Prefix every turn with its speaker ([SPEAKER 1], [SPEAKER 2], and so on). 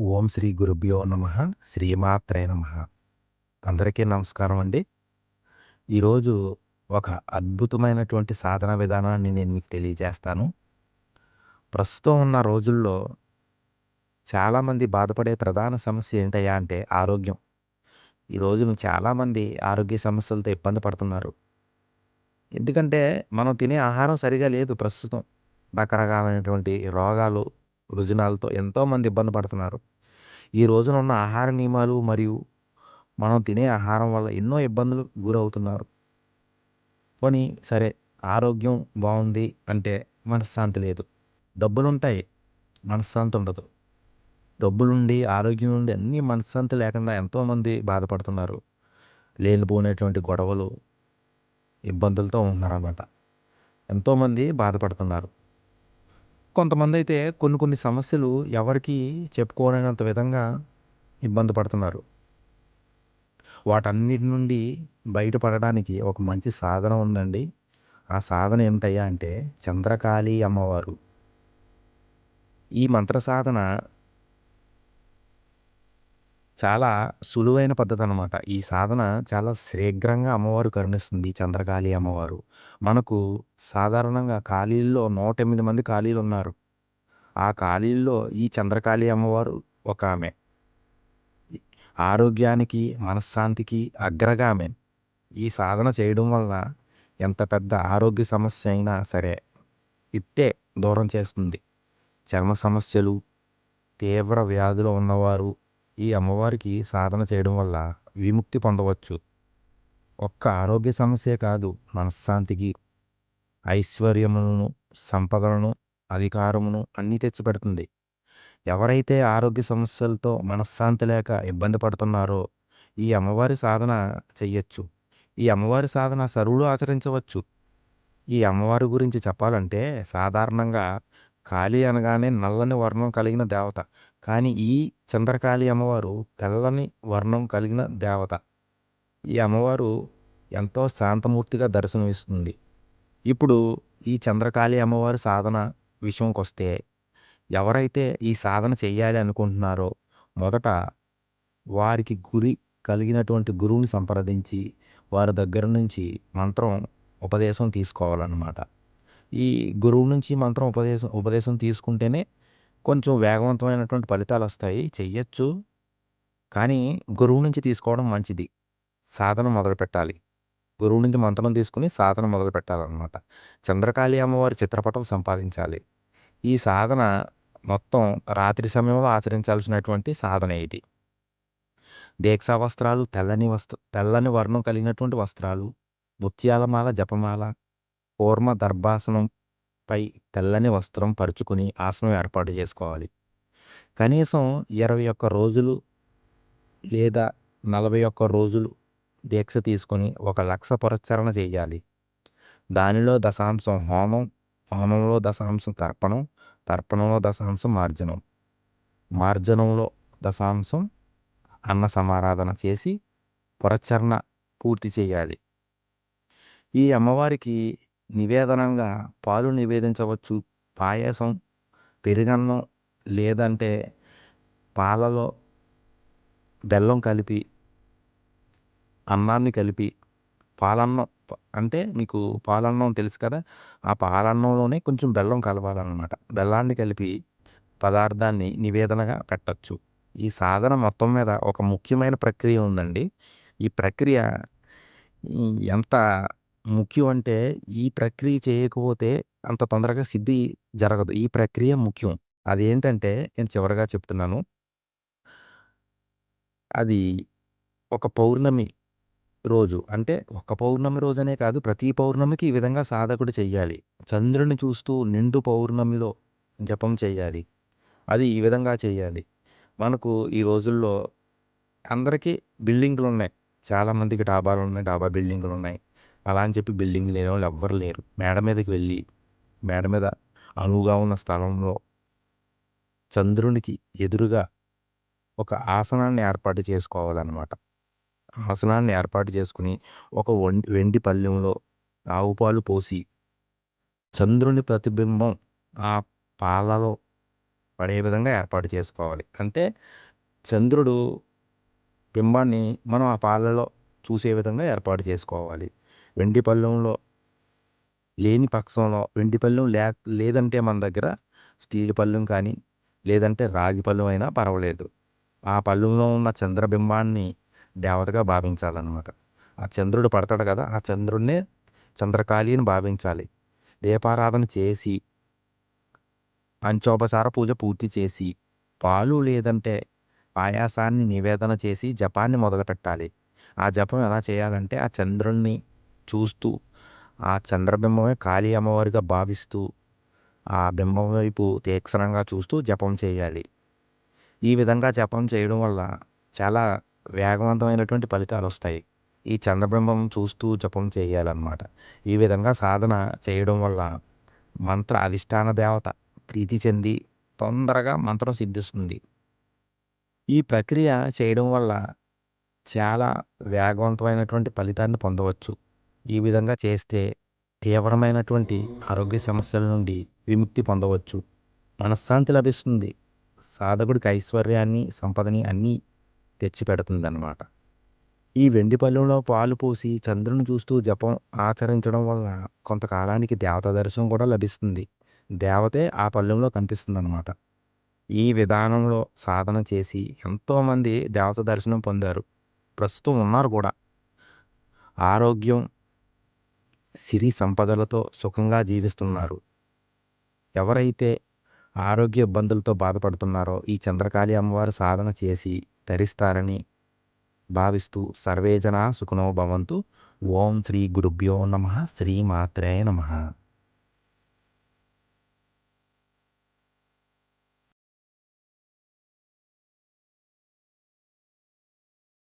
[SPEAKER 1] ఓం శ్రీ గురుభ్యో నమః. శ్రీమాత్రే నమః. అందరికీ నమస్కారం అండి. ఈరోజు ఒక అద్భుతమైనటువంటి సాధన విధానాన్ని నేను మీకు తెలియజేస్తాను. ప్రస్తుతం ఉన్న రోజుల్లో చాలామంది బాధపడే ప్రధాన సమస్య ఏంటయ్యా అంటే ఆరోగ్యం. ఈ రోజున చాలామంది ఆరోగ్య సమస్యలతో ఇబ్బంది పడుతున్నారు. ఎందుకంటే మనం తినే ఆహారం సరిగా లేదు ప్రస్తుతం. రకరకాలైనటువంటి రోగాలు, రుజునాలతో ఎంతోమంది ఇబ్బంది పడుతున్నారు. ఈ రోజున ఉన్న ఆహార నియమాలు మరియు మనం తినే ఆహారం వల్ల ఎన్నో ఇబ్బందులు గురవుతున్నారు. పోనీ సరే, ఆరోగ్యం బావుంది అంటే మనశ్శాంతి లేదు. డబ్బులుంటాయి, మనశ్శాంతి ఉండదు. డబ్బులుండి, ఆరోగ్యం ఉండి అన్నీ మనశ్శాంతి లేకుండా ఎంతోమంది బాధపడుతున్నారు. లేనిపోయినటువంటి గొడవలు, ఇబ్బందులతో ఉంటున్నారనమాట. ఎంతోమంది బాధపడుతున్నారు. కొంతమందైతే కొన్ని కొన్ని సమస్యలు ఎవరికీ చెప్పుకోలేనంత విధంగా ఇబ్బంది పడుతున్నారు. వాటన్నిటి నుండి బయటపడడానికి ఒక మంచి సాధన ఉందండి. ఆ సాధన ఏమిటయ్యా అంటే చంద్రకాళి అమ్మవారు. ఈ మంత్ర సాధన చాలా సులువైన పద్ధతనమాట. ఈ సాధన చాలా శీఘ్రంగా అమ్మవారు కరుణిస్తుంది. ఈ చంద్రకాళి అమ్మవారు. మనకు సాధారణంగా కాళీల్లో 108 మంది కాళీలున్నారు. ఆ కాళీల్లో ఈ చంద్రకాళి అమ్మవారు ఒకామె. ఆరోగ్యానికి, మనశ్శాంతికి అగ్రగామె. ఈ సాధన చేయడం వల్ల ఎంత పెద్ద ఆరోగ్య సమస్య అయినా సరే ఇట్టే దూరం చేస్తుంది. చర్మ సమస్యలు, తీవ్ర వ్యాధులు ఉన్నవారు ఈ అమ్మవారికి సాధన చేయడం వల్ల విముక్తి పొందవచ్చు. ఒక్క ఆరోగ్య సమస్యే కాదు, మనశ్శాంతికి, ఐశ్వర్యములను, సంపదలను, అధికారమును అన్నీ తెచ్చిపెడుతుంది. ఎవరైతే ఆరోగ్య సమస్యలతో మనశ్శాంతి లేక ఇబ్బంది పడుతున్నారో ఈ అమ్మవారి సాధన చెయ్యొచ్చు. ఈ అమ్మవారి సాధన సర్వులు ఆచరించవచ్చు. ఈ అమ్మవారి గురించి చెప్పాలంటే సాధారణంగా కాళీ అనగానే నల్లని వర్ణం కలిగిన దేవత. కానీ ఈ చంద్రకాళి అమ్మవారు తెల్లని వర్ణం కలిగిన దేవత. ఈ అమ్మవారు ఎంతో శాంతమూర్తిగా దర్శనమిస్తుంది. ఇప్పుడు ఈ చంద్రకాళి అమ్మవారి సాధన విషయంకొస్తే ఎవరైతే ఈ సాధన చెయ్యాలి అనుకుంటున్నారో మొదట వారికి గురి కలిగినటువంటి గురువుని సంప్రదించి వారి దగ్గర నుంచి మంత్రం ఉపదేశం తీసుకోవాలన్నమాట. ఈ గురువు నుంచి మంత్రం ఉపదేశం తీసుకుంటేనే కొంచెం వేగవంతమైనటువంటి ఫలితాలొస్తాయి. చెయ్యొచ్చు. కానీ గురువు నుంచి తీసుకోవడం మంచిది. సాధన మొదలుపెట్టాలి. గురువు నుంచి మంత్రం తీసుకొని సాధన మొదలుపెట్టాలన్నమాట. చంద్రకాళి అమ్మవారి చిత్రపటం సంపాదించాలి. ఈ సాధన మొత్తం రాత్రి సమయంలో ఆచరించాల్సినటువంటి సాధనే ఇది. దీక్షా వస్త్రాలు, తెల్లని వర్ణం కలిగినటువంటి వస్త్రాలు, ముత్యాలమాల, జపమాల, కూర్మ దర్భాసనంపై తెల్లని వస్త్రం పరుచుకుని ఆసనం ఏర్పాటు చేసుకోవాలి. కనీసం 21 రోజులు లేదా 41 రోజులు దీక్ష తీసుకొని 1,00,000 పురస్చరణ చేయాలి. దానిలో దశాంశం హోమం, హోమంలో దశాంశం తర్పణం, తర్పణంలో దశాంశం మార్జనం, మార్జనంలో దశాంశం అన్న సమారాధన చేసి పురస్చరణ పూర్తి చేయాలి. ఈ అమ్మవారికి నివేదనంగా పాలు నివేదించవచ్చు, పాయసం, పెరుగన్నం, లేదంటే పాలలో బెల్లం కలిపి, అన్నాన్ని కలిపి పాలన్నం అంటే మీకు పాలన్నం తెలుసు కదా! ఆ పాలన్నంలోనే కొంచెం బెల్లం కలపాలనమాట. బెల్లాన్ని కలిపి పదార్థాన్ని నివేదనగా పెట్టొచ్చు. ఈ సాధన మొత్తం మీద ఒక ముఖ్యమైన ప్రక్రియ ఉందండి. ఈ ప్రక్రియ ఎంత ముఖ్యం అంటే ఈ ప్రక్రియ చేయకపోతే అంత తొందరగా సిద్ధి జరగదు. ఈ ప్రక్రియ ముఖ్యం. అదేంటంటే నేను చివరగా చెప్తున్నాను. అది ఒక పౌర్ణమి రోజు. అంటే ఒక్క పౌర్ణమి రోజనే కాదు, ప్రతి పౌర్ణమికి ఈ విధంగా సాధకుడు చెయ్యాలి. చంద్రుడిని చూస్తూ నిండు పౌర్ణమిలో జపం చెయ్యాలి. అది ఈ విధంగా చెయ్యాలి. మనకు ఈ రోజుల్లో అందరికీ బిల్డింగులున్నాయి. చాలామందికి డాబాలున్నాయి, డాబా బిల్డింగులున్నాయి. అలా అని చెప్పి బిల్డింగ్ లేనోళ్ళు ఎవ్వరు లేరు. మేడ మీదకి వెళ్ళి, మేడ మీద అనువుగా ఉన్న స్థలంలో చంద్రునికి ఎదురుగా ఒక ఆసనాన్ని ఏర్పాటు చేసుకోవాలన్నమాట. ఆసనాన్ని ఏర్పాటు చేసుకుని ఒక వెండి పళ్ళెంలో ఆవు పాలు పోసి చంద్రుని ప్రతిబింబం ఆ పాలలో పడే విధంగా ఏర్పాటు చేసుకోవాలి. అంటే చంద్రుడు బింబాన్ని మనం ఆ పాలలో చూసే విధంగా ఏర్పాటు చేసుకోవాలి. వెండి పళ్ళెంలో లేని పక్షంలో వెండి పళ్ళెం లేదంటే మన దగ్గర స్టీల్ పళ్ళెం కానీ, లేదంటే రాగి పళ్ళెం అయినా పర్వాలేదు. ఆ పళ్ళెంలో ఉన్న చంద్రబింబాన్ని దేవతగా భావించాలనమాట. ఆ చంద్రుడు పడతాడు కదా! ఆ చంద్రుడినే చంద్రకాళి అని భావించాలి. దీపారాధన చేసి, పంచోపచార పూజ పూర్తి చేసి, పాలు లేదంటే పాయాసాన్ని నివేదన చేసి జపాన్ని మొదలుపెట్టాలి. ఆ జపం ఎలా చేయాలంటే ఆ చంద్రుడిని చూస్తూ, ఆ చంద్రబింబమే కాళీ అమ్మవారిగా భావిస్తూ, ఆ బింబం వైపు తీక్షణంగా చూస్తూ జపం చేయాలి. ఈ విధంగా జపం చేయడం వల్ల చాలా వేగవంతమైనటువంటి ఫలితాలొస్తాయి. ఈ చంద్రబింబం చూస్తూ జపం చేయాలన్నమాట. ఈ విధంగా సాధన చేయడం వల్ల మంత్ర అధిష్టాన దేవత ప్రీతి చెంది తొందరగా మంత్రం సిద్ధిస్తుంది. ఈ ప్రక్రియ చేయడం వల్ల చాలా వేగవంతమైనటువంటి ఫలితాన్ని పొందవచ్చు. ఈ విధంగా చేస్తే తీవ్రమైనటువంటి ఆరోగ్య సమస్యల నుండి విముక్తి పొందవచ్చు. మనశ్శాంతి లభిస్తుంది. సాధకుడికి ఐశ్వర్యాన్ని, సంపదని అన్నీ తెచ్చిపెడుతుందనమాట. ఈ వెండి పళ్ళెంలో పాలు పోసి చంద్రుని చూస్తూ జపం ఆచరించడం వల్ల కొంతకాలానికి దేవతా దర్శనం కూడా లభిస్తుంది. దేవతే ఆ పళ్ళెంలో కనిపిస్తుందనమాట. ఈ విధానంలో సాధన చేసి ఎంతోమంది దేవత దర్శనం పొందారు. ప్రస్తుతం ఉన్నారు కూడా. ఆరోగ్యం, సిరి సంపదలతో సుఖంగా జీవిస్తున్నారు. ఎవరైతే ఆరోగ్య ఇబ్బందులతో బాధపడుతున్నారో ఈ చంద్రకాళి అమ్మవారు సాధన చేసి తరిస్తారని భావిస్తూ సర్వే జనా సుఖినో భవంతు. ఓం శ్రీ గురుభ్యో నమః. శ్రీమాత్రే నమః.